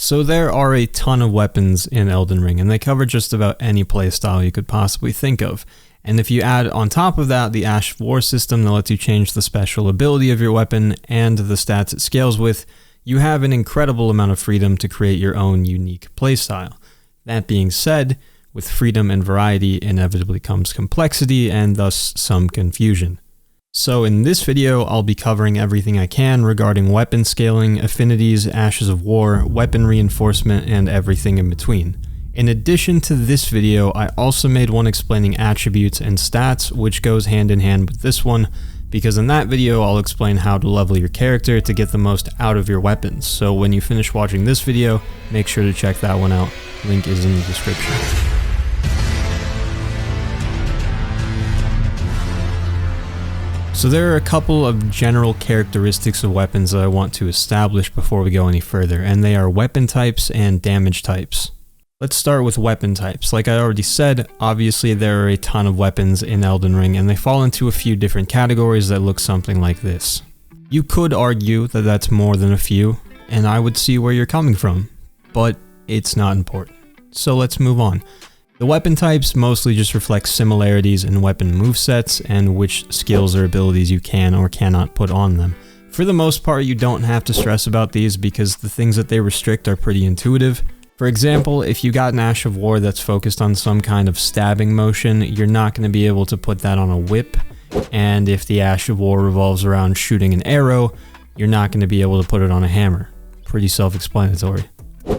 So there are a ton of weapons in Elden Ring, and they cover just about any playstyle you could possibly think of. And if you add on top of that the Ash of War system that lets you change the special ability of your weapon and the stats it scales with, you have an incredible amount of freedom to create your own unique playstyle. That being said, with freedom and variety inevitably comes complexity and thus some confusion. So in this video, I'll be covering everything I can regarding weapon scaling, affinities, ashes of war, weapon reinforcement, and everything in between. In addition to this video, I also made one explaining attributes and stats, which goes hand in hand with this one, because in that video I'll explain how to level your character to get the most out of your weapons. So when you finish watching this video, make sure to check that one out. Link is in the description. So there are a couple of general characteristics of weapons that I want to establish before we go any further, and they are weapon types and damage types. Let's start with weapon types. Like I already said, obviously there are a ton of weapons in Elden Ring, and they fall into a few different categories that look something like this. You could argue that that's more than a few, and I would see where you're coming from, but it's not important. So let's move on. The weapon types mostly just reflect similarities in weapon movesets and which skills or abilities you can or cannot put on them. For the most part, you don't have to stress about these because the things that they restrict are pretty intuitive. For example, if you got an Ash of War that's focused on some kind of stabbing motion, you're not going to be able to put that on a whip. And if the Ash of War revolves around shooting an arrow, you're not going to be able to put it on a hammer. Pretty self-explanatory.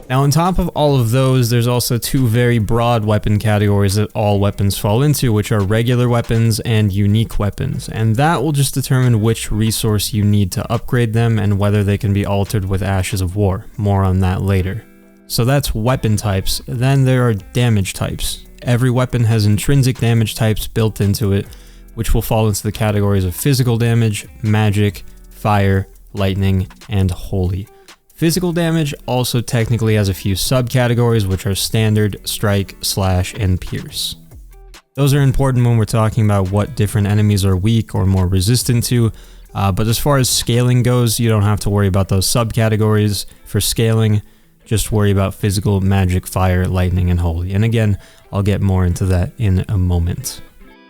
Now on top of all of those, there's also two very broad weapon categories that all weapons fall into, which are regular weapons and unique weapons, and that will just determine which resource you need to upgrade them and whether they can be altered with Ashes of War. More on that later. So that's weapon types. Then there are damage types. Every weapon has intrinsic damage types built into it, which will fall into the categories of physical damage, magic, fire, lightning, and holy. Physical damage also technically has a few subcategories, which are standard, strike, slash, and pierce. Those are important when we're talking about what different enemies are weak or more resistant to, but as far as scaling goes, you don't have to worry about those subcategories. For scaling, just worry about physical, magic, fire, lightning, and holy. And again, I'll get more into that in a moment.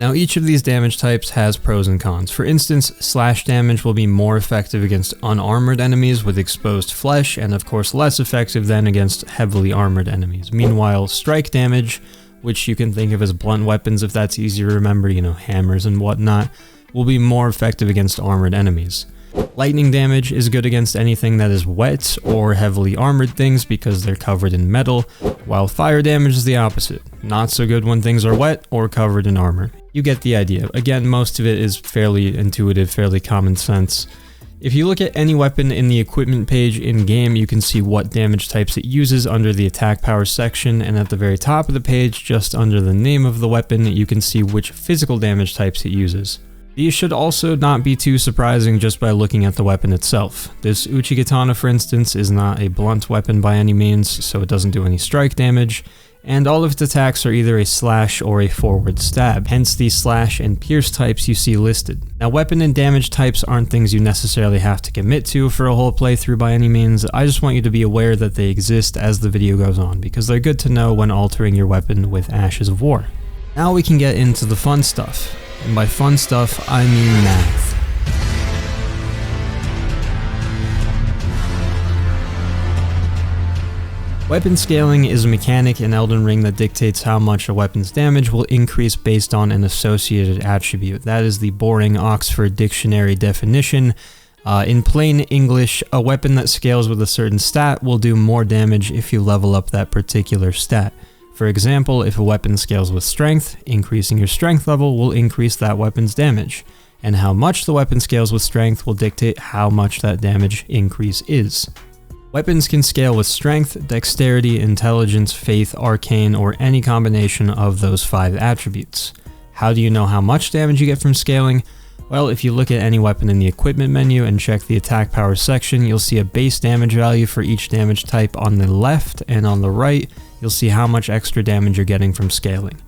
Now each of these damage types has pros and cons. For instance, slash damage will be more effective against unarmored enemies with exposed flesh, and of course less effective than against heavily armored enemies. Meanwhile, strike damage, which you can think of as blunt weapons if that's easy to remember, you know, hammers and whatnot, will be more effective against armored enemies. Lightning damage is good against anything that is wet or heavily armored things because they're covered in metal, while fire damage is the opposite. Not so good when things are wet or covered in armor. You get the idea. Again, most of it is fairly intuitive, fairly common sense. If you look at any weapon in the equipment page in-game, you can see what damage types it uses under the attack power section, and at the very top of the page, just under the name of the weapon, you can see which physical damage types it uses. These should also not be too surprising just by looking at the weapon itself. This Uchi Katana, for instance, is not a blunt weapon by any means, so it doesn't do any strike damage, and all of its attacks are either a slash or a forward stab, hence the slash and pierce types you see listed. Now weapon and damage types aren't things you necessarily have to commit to for a whole playthrough by any means. I just want you to be aware that they exist as the video goes on, because they're good to know when altering your weapon with Ashes of War. Now we can get into the fun stuff. And by fun stuff, I mean math. Weapon scaling is a mechanic in Elden Ring that dictates how much a weapon's damage will increase based on an associated attribute. That is the boring Oxford Dictionary definition. In plain English, a weapon that scales with a certain stat will do more damage if you level up that particular stat. For example, if a weapon scales with strength, increasing your strength level will increase that weapon's damage, and how much the weapon scales with strength will dictate how much that damage increase is. Weapons can scale with strength, dexterity, intelligence, faith, arcane, or any combination of those 5 attributes. How do you know how much damage you get from scaling? Well, if you look at any weapon in the equipment menu and check the attack power section, you'll see a base damage value for each damage type on the left, and on the right, you'll see how much extra damage you're getting from scaling.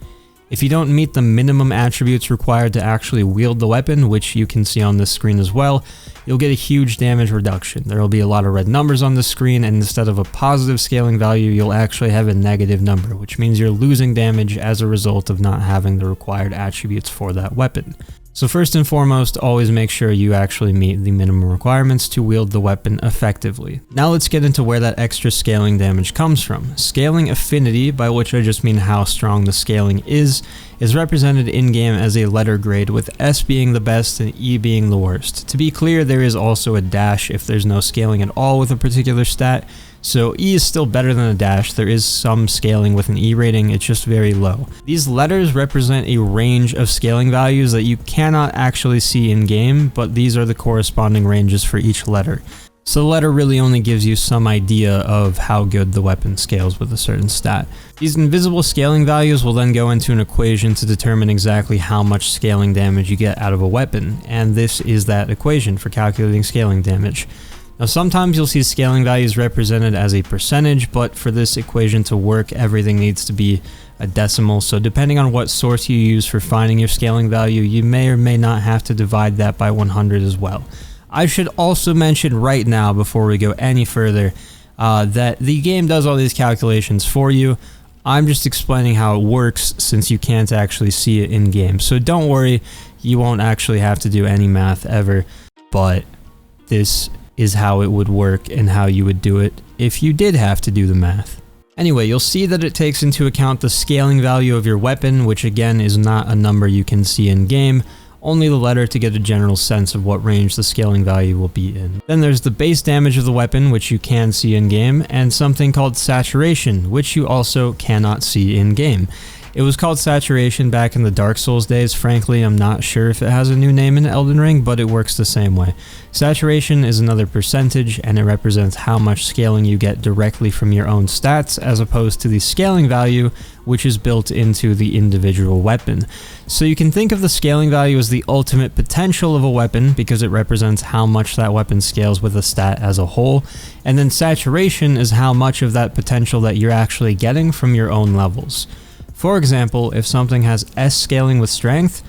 If you don't meet the minimum attributes required to actually wield the weapon, which you can see on this screen as well, you'll get a huge damage reduction. There will be a lot of red numbers on the screen, and instead of a positive scaling value, you'll actually have a negative number, which means you're losing damage as a result of not having the required attributes for that weapon. So first and foremost, always make sure you actually meet the minimum requirements to wield the weapon effectively. Now let's get into where that extra scaling damage comes from. Scaling affinity, by which I just mean how strong the scaling is represented in-game as a letter grade, with S being the best and E being the worst. To be clear, there is also a dash if there's no scaling at all with a particular stat, so E is still better than a dash. There is some scaling with an E rating, it's just very low. These letters represent a range of scaling values that you cannot actually see in-game, but these are the corresponding ranges for each letter. So the letter really only gives you some idea of how good the weapon scales with a certain stat. These invisible scaling values will then go into an equation to determine exactly how much scaling damage you get out of a weapon, and this is that equation for calculating scaling damage. Now sometimes you'll see scaling values represented as a percentage, but for this equation to work, everything needs to be a decimal, so depending on what source you use for finding your scaling value, you may or may not have to divide that by 100 as well. I should also mention right now, before we go any further, that the game does all these calculations for you. I'm just explaining how it works since you can't actually see it in-game, so don't worry, you won't actually have to do any math ever, but this is how it would work and how you would do it if you did have to do the math. Anyway, you'll see that it takes into account the scaling value of your weapon, which again is not a number you can see in game, only the letter to get a general sense of what range the scaling value will be in. Then there's the base damage of the weapon, which you can see in game, and something called saturation, which you also cannot see in game. It was called saturation back in the Dark Souls days. Frankly, I'm not sure if it has a new name in Elden Ring, but it works the same way. Saturation is another percentage, and it represents how much scaling you get directly from your own stats, as opposed to the scaling value, which is built into the individual weapon. So you can think of the scaling value as the ultimate potential of a weapon, because it represents how much that weapon scales with a stat as a whole, and then saturation is how much of that potential that you're actually getting from your own levels. For example, if something has S scaling with strength,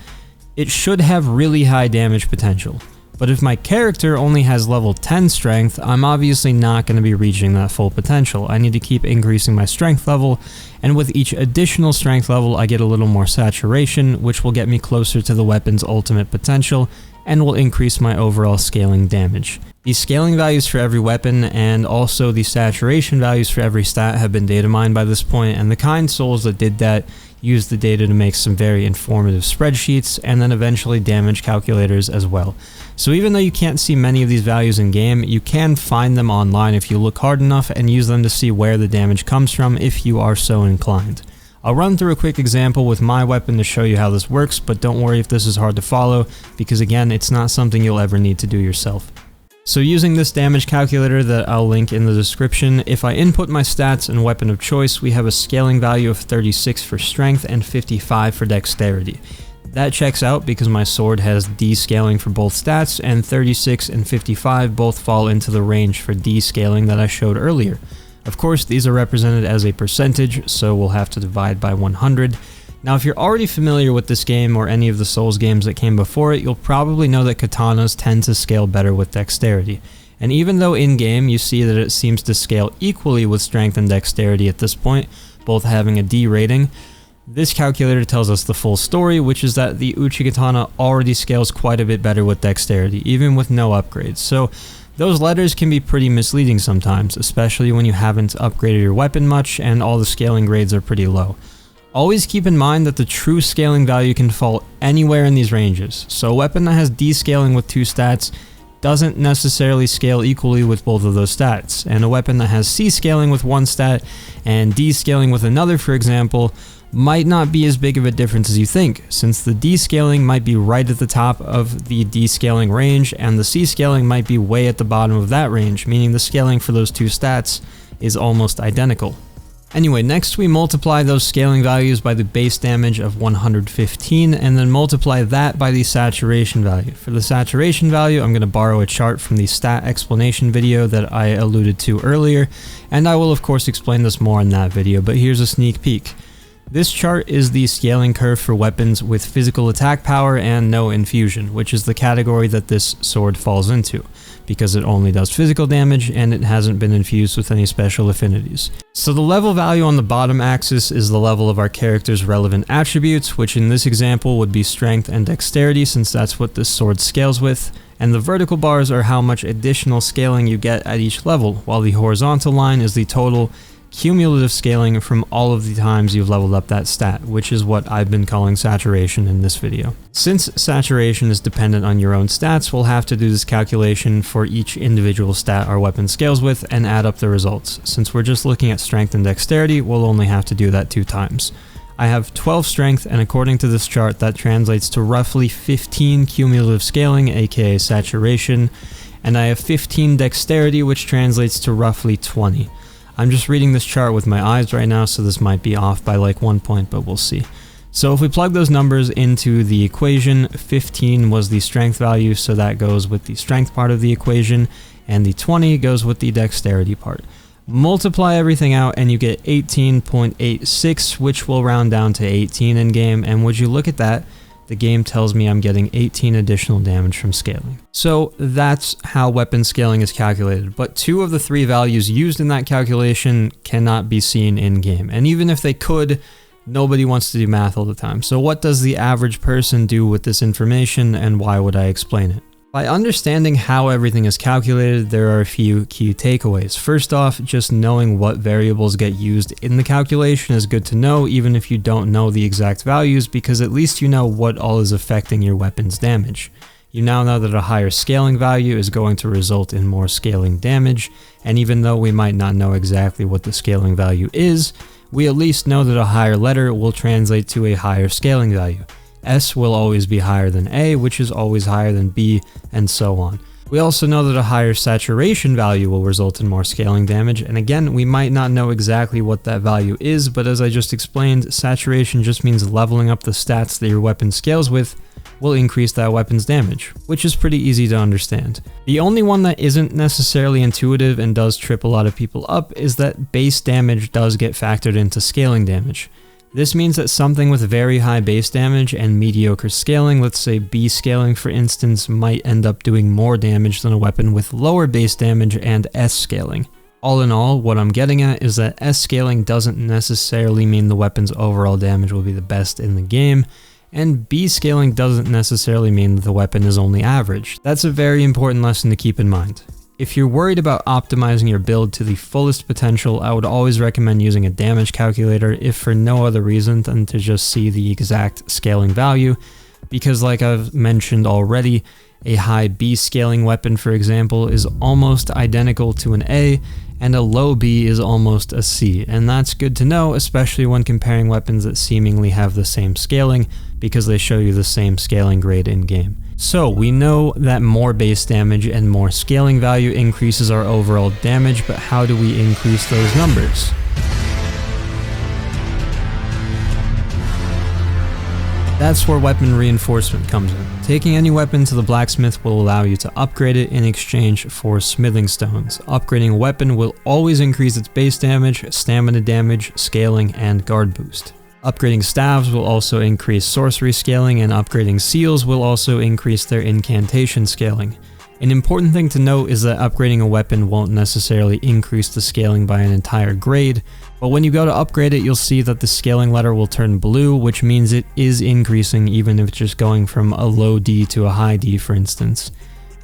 it should have really high damage potential. But if my character only has level 10 strength, I'm obviously not going to be reaching that full potential. I need to keep increasing my strength level, and with each additional strength level I get a little more saturation, which will get me closer to the weapon's ultimate potential and will increase my overall scaling damage. The scaling values for every weapon and also the saturation values for every stat have been data mined by this point, and the kind souls that did that used the data to make some very informative spreadsheets and then eventually damage calculators as well. So even though you can't see many of these values in game, you can find them online if you look hard enough and use them to see where the damage comes from if you are so inclined. I'll run through a quick example with my weapon to show you how this works, but don't worry if this is hard to follow, because again, it's not something you'll ever need to do yourself. So using this damage calculator that I'll link in the description, if I input my stats and weapon of choice, we have a scaling value of 36 for strength and 55 for dexterity. That checks out because my sword has D scaling for both stats, and 36 and 55 both fall into the range for D scaling that I showed earlier. Of course, these are represented as a percentage, so we'll have to divide by 100. Now, if you're already familiar with this game or any of the Souls games that came before it, you'll probably know that katanas tend to scale better with dexterity. And even though in-game you see that it seems to scale equally with strength and dexterity at this point, both having a D rating, this calculator tells us the full story, which is that the Uchi-katana already scales quite a bit better with dexterity, even with no upgrades. So those letters can be pretty misleading sometimes, especially when you haven't upgraded your weapon much and all the scaling grades are pretty low. Always keep in mind that the true scaling value can fall anywhere in these ranges, so a weapon that has D scaling with 2 stats doesn't necessarily scale equally with both of those stats, and a weapon that has C scaling with 1 stat and D scaling with another, for example, might not be as big of a difference as you think, since the D scaling might be right at the top of the D scaling range and the C scaling might be way at the bottom of that range, meaning the scaling for those 2 stats is almost identical. Anyway, next we multiply those scaling values by the base damage of 115 and then multiply that by the saturation value. For the saturation value, I'm going to borrow a chart from the stat explanation video that I alluded to earlier, and I will of course explain this more in that video, but here's a sneak peek. This chart is the scaling curve for weapons with physical attack power and no infusion, which is the category that this sword falls into, because it only does physical damage and it hasn't been infused with any special affinities. So the level value on the bottom axis is the level of our character's relevant attributes, which in this example would be strength and dexterity, since that's what this sword scales with, and the vertical bars are how much additional scaling you get at each level, while the horizontal line is the total cumulative scaling from all of the times you've leveled up that stat, which is what I've been calling saturation in this video. Since saturation is dependent on your own stats, we'll have to do this calculation for each individual stat our weapon scales with and add up the results. Since we're just looking at strength and dexterity, we'll only have to do that 2 times. I have 12 strength, and according to this chart, that translates to roughly 15 cumulative scaling, aka saturation, and I have 15 dexterity, which translates to roughly 20. I'm just reading this chart with my eyes right now, so this might be off by like 1 point, but we'll see. So if we plug those numbers into the equation, 15 was the strength value, so that goes with the strength part of the equation, and the 20 goes with the dexterity part. Multiply everything out and you get 18.86, which will round down to 18 in game, and would you look at that, the game tells me I'm getting 18 additional damage from scaling. So that's how weapon scaling is calculated, but 2 of the 3 values used in that calculation cannot be seen in game, and even if they could, nobody wants to do math all the time. So what does the average person do with this information, and why would I explain it? By understanding how everything is calculated, there are a few key takeaways. First off, just knowing what variables get used in the calculation is good to know, even if you don't know the exact values, because at least you know what all is affecting your weapon's damage. You now know that a higher scaling value is going to result in more scaling damage, and even though we might not know exactly what the scaling value is, we at least know that a higher letter will translate to a higher scaling value. S will always be higher than A, which is always higher than B, and so on. We also know that a higher saturation value will result in more scaling damage, and again, we might not know exactly what that value is, but as I just explained, saturation just means leveling up the stats that your weapon scales with will increase that weapon's damage, which is pretty easy to understand. The only one that isn't necessarily intuitive and does trip a lot of people up is that base damage does get factored into scaling damage. This means that something with very high base damage and mediocre scaling, let's say B scaling for instance, might end up doing more damage than a weapon with lower base damage and S scaling. All in all, what I'm getting at is that S scaling doesn't necessarily mean the weapon's overall damage will be the best in the game, and B scaling doesn't necessarily mean that the weapon is only average. That's a very important lesson to keep in mind. If you're worried about optimizing your build to the fullest potential, I would always recommend using a damage calculator, if for no other reason than to just see the exact scaling value, because like I've mentioned already, a high B scaling weapon, for example, is almost identical to an A, and a low B is almost a C, and that's good to know, especially when comparing weapons that seemingly have the same scaling, because they show you the same scaling grade in-game. So we know that more base damage and more scaling value increases our overall damage, but how do we increase those numbers? That's where weapon reinforcement comes in. Taking any weapon to the blacksmith will allow you to upgrade it in exchange for smithing stones. Upgrading a weapon will always increase its base damage, stamina damage, scaling, and guard boost. Upgrading staves will also increase sorcery scaling, and upgrading seals will also increase their incantation scaling. An important thing to note is that upgrading a weapon won't necessarily increase the scaling by an entire grade, but when you go to upgrade it, you'll see that the scaling letter will turn blue, which means it is increasing even if it's just going from a low D to a high D, for instance.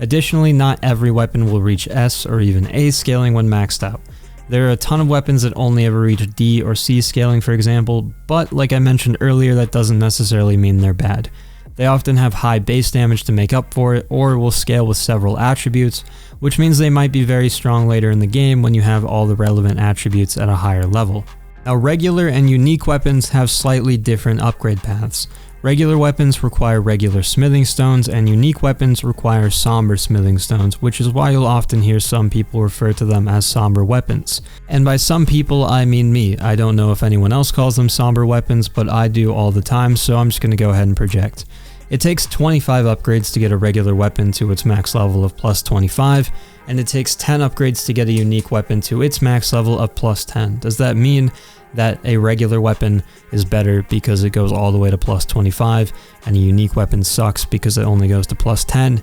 Additionally, not every weapon will reach S or even A scaling when maxed out. There are a ton of weapons that only ever reach D or C scaling, for example, but like I mentioned earlier, that doesn't necessarily mean they're bad. They often have high base damage to make up for it, or will scale with several attributes, which means they might be very strong later in the game when you have all the relevant attributes at a higher level. Now, regular and unique weapons have slightly different upgrade paths. Regular weapons require regular smithing stones, and unique weapons require somber smithing stones, which is why you'll often hear some people refer to them as somber weapons. And by some people, I mean me. I don't know if anyone else calls them somber weapons, but I do all the time, so I'm just going to go ahead and project. It takes 25 upgrades to get a regular weapon to its max level of plus 25, and it takes 10 upgrades to get a unique weapon to its max level of plus 10. Does that mean that a regular weapon is better because it goes all the way to plus 25, and a unique weapon sucks because it only goes to plus 10?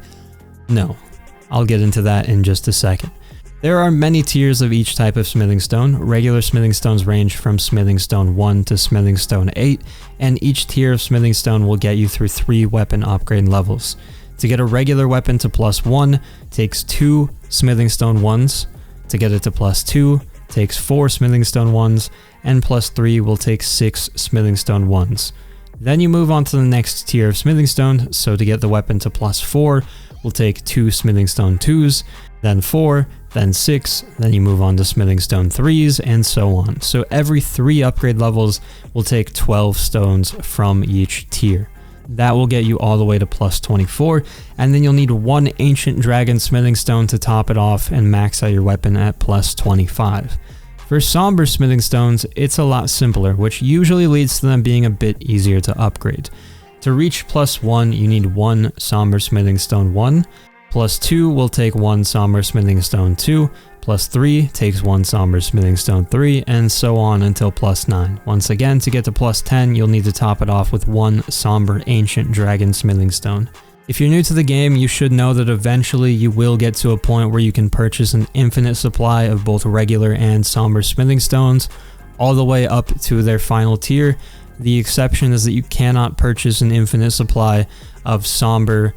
No. I'll get into that in just a second. There are many tiers of each type of smithing stone. Regular smithing stones range from smithing stone 1 to smithing stone 8, and each tier of smithing stone will get you through 3 weapon upgrade levels. To get a regular weapon to plus 1 takes 2 smithing stone 1s. To get it to plus 2 takes 4 smithing stone 1s, and plus 3 will take 6 smithing stone 1s. Then you move on to the next tier of smithing stone, so to get the weapon to plus 4 will take 2 smithing stone 2s, then 4, then 6, then you move on to smithing stone 3s, and so on. So every 3 upgrade levels will take 12 stones from each tier. That will get you all the way to plus 24, and then you'll need 1 ancient dragon smithing stone to top it off and max out your weapon at plus 25. For somber smithing stones, it's a lot simpler, which usually leads to them being a bit easier to upgrade. To reach plus 1, you need 1 somber smithing stone 1, plus 2 will take 1 somber smithing stone 2, plus 3 takes 1 somber smithing stone 3, and so on until plus 9. Once again, to get to plus 10, you'll need to top it off with 1 somber ancient dragon smithing stone. If you're new to the game, you should know that eventually you will get to a point where you can purchase an infinite supply of both regular and somber smithing stones, all the way up to their final tier. The exception is that you cannot purchase an infinite supply of somber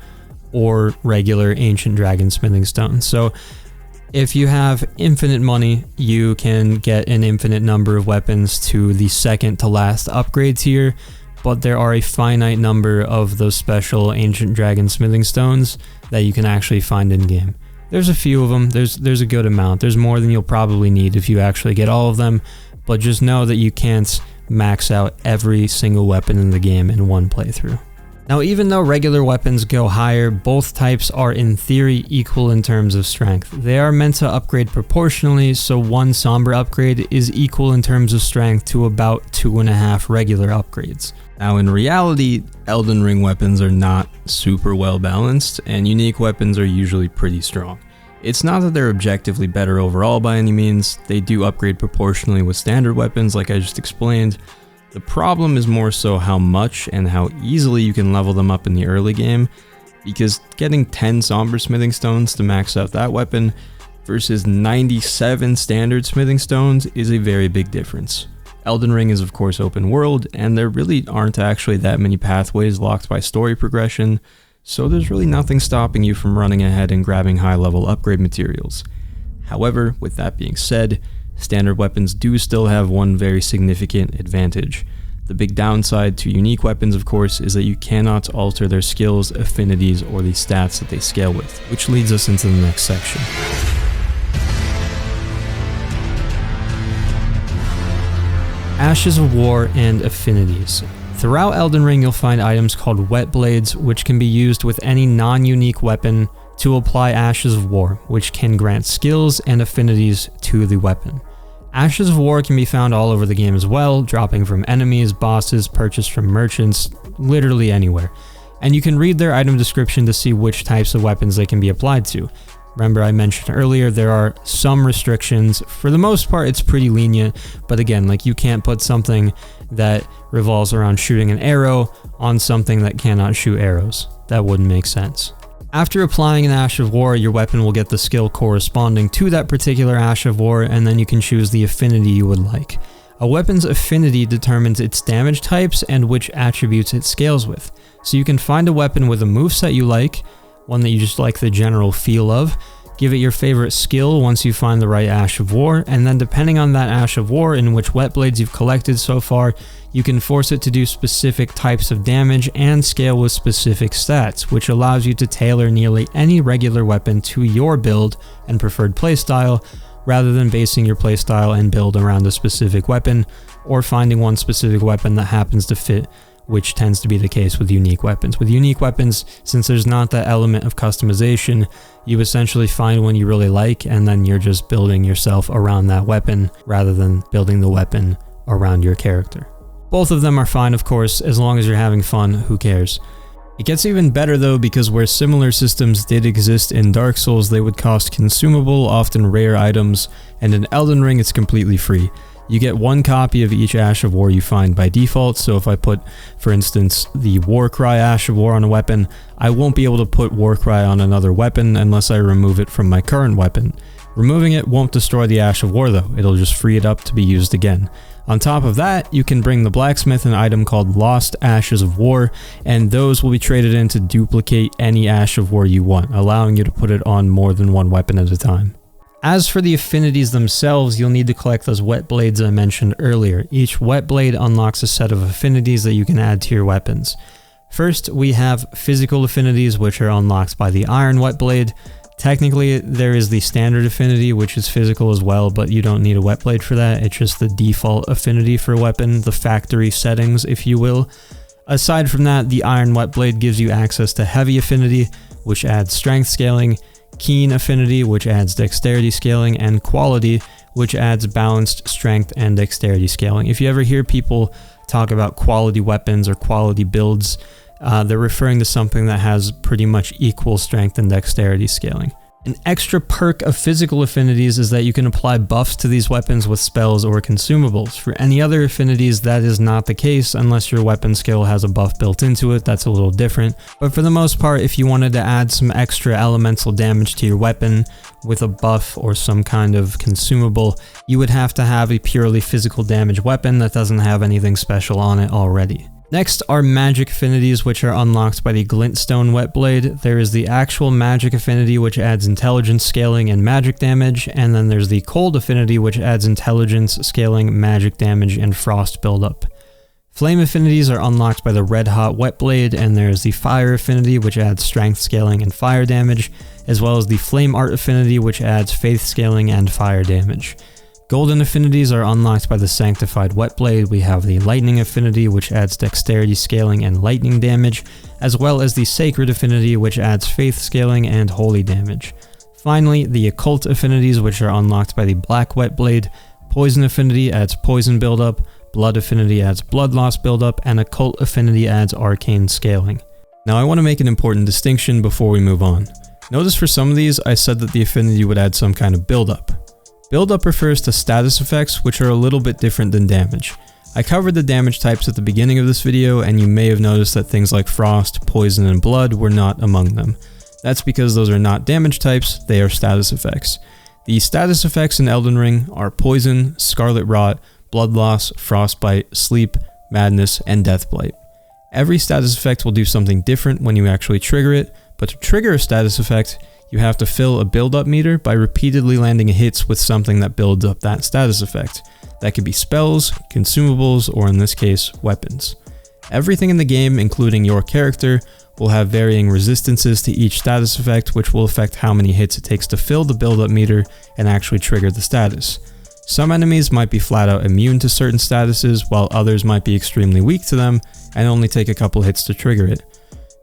or regular ancient dragon smithing stones. So if you have infinite money, you can get an infinite number of weapons to the second to last upgrade tier, but there are a finite number of those special ancient dragon smithing stones that you can actually find in game. There's a few of them, there's a good amount. There's more than you'll probably need if you actually get all of them, but just know that you can't max out every single weapon in the game in one playthrough. Now, even though regular weapons go higher, both types are in theory equal in terms of strength. They are meant to upgrade proportionally, so 1 somber upgrade is equal in terms of strength to about 2.5 regular upgrades. Now, in reality, Elden Ring weapons are not super well balanced, and unique weapons are usually pretty strong. It's not that they're objectively better overall by any means. They do upgrade proportionally with standard weapons like I just explained. The problem is more so how much and how easily you can level them up in the early game, because getting 10 somber smithing stones to max out that weapon versus 97 standard smithing stones is a very big difference. Elden Ring is of course open world, and there really aren't actually that many pathways locked by story progression, so there's really nothing stopping you from running ahead and grabbing high level upgrade materials. However, with that being said, standard weapons do still have one very significant advantage. The big downside to unique weapons, of course, is that you cannot alter their skills, affinities, or the stats that they scale with, which leads us into the next section. Ashes of War and Affinities. Throughout Elden Ring, you'll find items called Whetblades, which can be used with any non-unique weapon to apply Ashes of War, which can grant skills and affinities to the weapon. Ashes of War can be found all over the game as well, dropping from enemies, bosses, purchased from merchants, literally anywhere. And you can read their item description to see which types of weapons they can be applied to. Remember, I mentioned earlier there are some restrictions. For the most part, it's pretty lenient, but again, like, you can't put something that revolves around shooting an arrow on something that cannot shoot arrows. That wouldn't make sense. After applying an Ash of War, your weapon will get the skill corresponding to that particular Ash of War, and then you can choose the affinity you would like. A weapon's affinity determines its damage types and which attributes it scales with. So you can find a weapon with a moveset you like, one that you just like the general feel of, give it your favorite skill once you find the right Ash of War, and then depending on that Ash of War and which Whetblades you've collected so far, you can force it to do specific types of damage and scale with specific stats, which allows you to tailor nearly any regular weapon to your build and preferred playstyle, rather than basing your playstyle and build around a specific weapon, or finding one specific weapon that happens to fit, which tends to be the case with unique weapons. With unique weapons, since there's not that element of customization, you essentially find one you really like, and then you're just building yourself around that weapon, rather than building the weapon around your character. Both of them are fine, of course, as long as you're having fun, who cares? It gets even better though, because where similar systems did exist in Dark Souls, they would cost consumable, often rare items, and in Elden Ring it's completely free. You get one copy of each Ash of War you find by default, so if I put, for instance, the Warcry Ash of War on a weapon, I won't be able to put Warcry on another weapon unless I remove it from my current weapon. Removing it won't destroy the Ash of War though, it'll just free it up to be used again. On top of that, you can bring the blacksmith an item called Lost Ashes of War, and those will be traded in to duplicate any Ash of War you want, allowing you to put it on more than one weapon at a time. As for the affinities themselves, you'll need to collect those Whetblades I mentioned earlier. Each Whetblade unlocks a set of affinities that you can add to your weapons. First, we have physical affinities, which are unlocked by the Iron Whetblade. Technically, there is the standard affinity, which is physical as well, but you don't need a Whetblade for that. It's just the default affinity for a weapon, the factory settings, if you will. Aside from that, the Iron Whetblade gives you access to heavy affinity, which adds strength scaling, keen affinity, which adds dexterity scaling, and quality, which adds balanced strength and dexterity scaling. If you ever hear people talk about quality weapons or quality builds, they're referring to something that has pretty much equal strength and dexterity scaling. An extra perk of physical affinities is that you can apply buffs to these weapons with spells or consumables. For any other affinities, that is not the case unless your weapon skill has a buff built into it. That's a little different. But for the most part, if you wanted to add some extra elemental damage to your weapon with a buff or some kind of consumable, you would have to have a purely physical damage weapon that doesn't have anything special on it already. Next are magic affinities, which are unlocked by the Glintstone Whetblade. There is the actual magic affinity, which adds intelligence scaling and magic damage, and then there's the cold affinity, which adds intelligence scaling, magic damage, and frost buildup. Flame affinities are unlocked by the Red Hot Whetblade, and there's the fire affinity, which adds strength scaling and fire damage, as well as the flame art affinity, which adds faith scaling and fire damage. Golden affinities are unlocked by the Sanctified Whetblade. We have the Lightning affinity, which adds dexterity scaling and lightning damage, as well as the Sacred affinity, which adds faith scaling and holy damage. Finally, the Occult affinities, which are unlocked by the Black Whetblade. Poison affinity adds poison buildup, Blood affinity adds blood loss buildup, and Occult affinity adds arcane scaling. Now I want to make an important distinction before we move on. Notice for some of these I said that the affinity would add some kind of buildup. Buildup refers to status effects, which are a little bit different than damage. I covered the damage types at the beginning of this video, and you may have noticed that things like frost, poison, and blood were not among them. That's because those are not damage types, they are status effects. The status effects in Elden Ring are poison, scarlet rot, blood loss, frostbite, sleep, madness, and deathblight. Every status effect will do something different when you actually trigger it, but to trigger a status effect, you have to fill a build-up meter by repeatedly landing hits with something that builds up that status effect. That could be spells, consumables, or in this case, weapons. Everything in the game, including your character, will have varying resistances to each status effect, which will affect how many hits it takes to fill the build-up meter and actually trigger the status. Some enemies might be flat out immune to certain statuses, while others might be extremely weak to them and only take a couple hits to trigger it.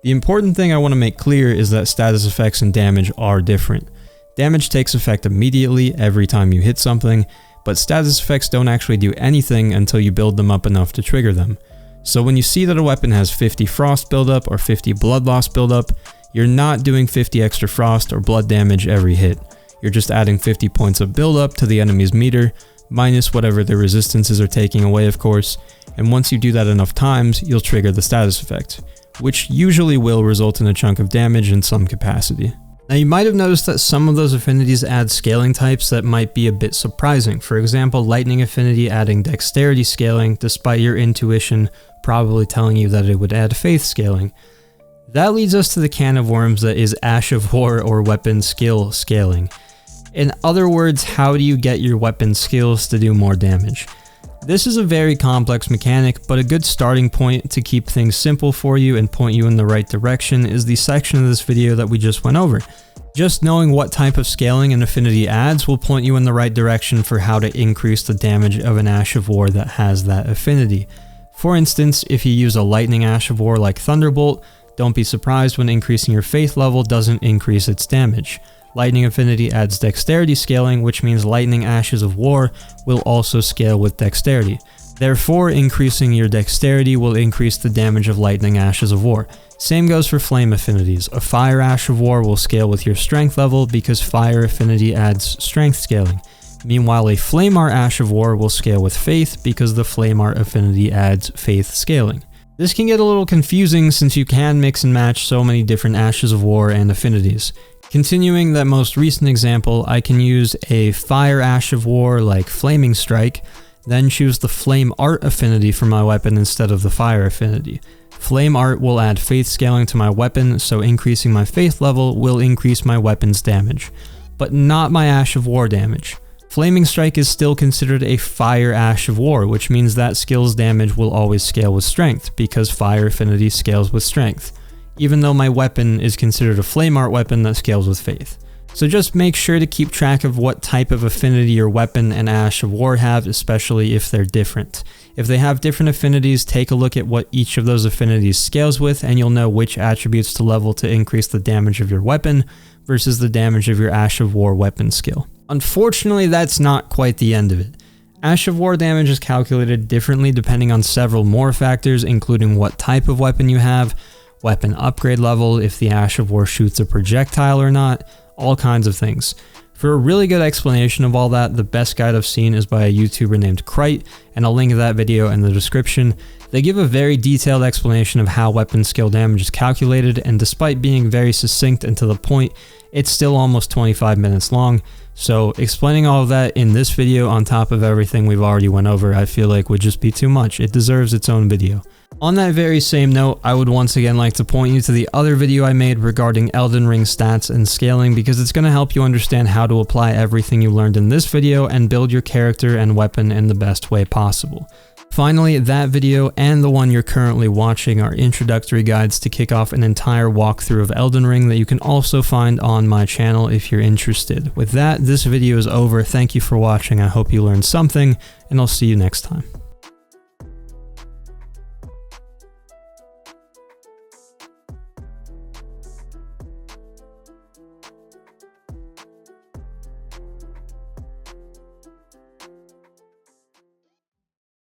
The important thing I want to make clear is that status effects and damage are different. Damage takes effect immediately every time you hit something, but status effects don't actually do anything until you build them up enough to trigger them. So when you see that a weapon has 50 frost buildup or 50 blood loss buildup, you're not doing 50 extra frost or blood damage every hit. You're just adding 50 points of buildup to the enemy's meter, minus whatever their resistances are taking away, of course, and once you do that enough times, you'll trigger the status effect, which usually will result in a chunk of damage in some capacity. Now you might have noticed that some of those affinities add scaling types that might be a bit surprising. For example, Lightning affinity adding dexterity scaling, despite your intuition probably telling you that it would add faith scaling. That leads us to the can of worms that is Ash of War or weapon skill scaling. In other words, how do you get your weapon skills to do more damage? This is a very complex mechanic, but a good starting point to keep things simple for you and point you in the right direction is the section of this video that we just went over. Just knowing what type of scaling an affinity adds will point you in the right direction for how to increase the damage of an Ash of War that has that affinity. For instance, if you use a Lightning Ash of War like Thunderbolt, don't be surprised when increasing your faith level doesn't increase its damage. Lightning affinity adds dexterity scaling, which means Lightning Ashes of War will also scale with dexterity. Therefore, increasing your dexterity will increase the damage of lightning ashes of war. Same goes for flame affinities. A fire ash of war will scale with your strength level because fire affinity adds strength scaling. Meanwhile, a flame art ash of war will scale with faith because the flame art affinity adds faith scaling. This can get a little confusing since you can mix and match so many different ashes of war and affinities. Continuing that most recent example, I can use a fire ash of war like flaming strike, then choose the flame art affinity for my weapon instead of the fire affinity. Flame art will add faith scaling to my weapon, so increasing my faith level will increase my weapon's damage, but not my ash of war damage. Flaming strike is still considered a fire ash of war, which means that skill's damage will always scale with strength, because fire affinity scales with strength, even though my weapon is considered a flame art weapon that scales with faith. So just make sure to keep track of what type of affinity your weapon and ash of war have, especially if they're different. If they have different affinities, take a look at what each of those affinities scales with, and you'll know which attributes to level to increase the damage of your weapon versus the damage of your ash of war weapon skill. Unfortunately, that's not quite the end of it. Ash of war damage is calculated differently depending on several more factors, including what type of weapon you have, weapon upgrade level, if the ash of war shoots a projectile or not, all kinds of things. For a really good explanation of all that, the best guide I've seen is by a YouTuber named Krite, and I'll link that video in the description. They give a very detailed explanation of how weapon skill damage is calculated, and despite being very succinct and to the point, it's still almost 25 minutes long. So explaining all of that in this video on top of everything we've already went over, I feel like would just be too much. It deserves its own video. On that very same note, I would once again like to point you to the other video I made regarding Elden Ring stats and scaling, because it's going to help you understand how to apply everything you learned in this video and build your character and weapon in the best way possible. Finally, that video and the one you're currently watching are introductory guides to kick off an entire walkthrough of Elden Ring that you can also find on my channel if you're interested. With that, this video is over. Thank you for watching. I hope you learned something, and I'll see you next time.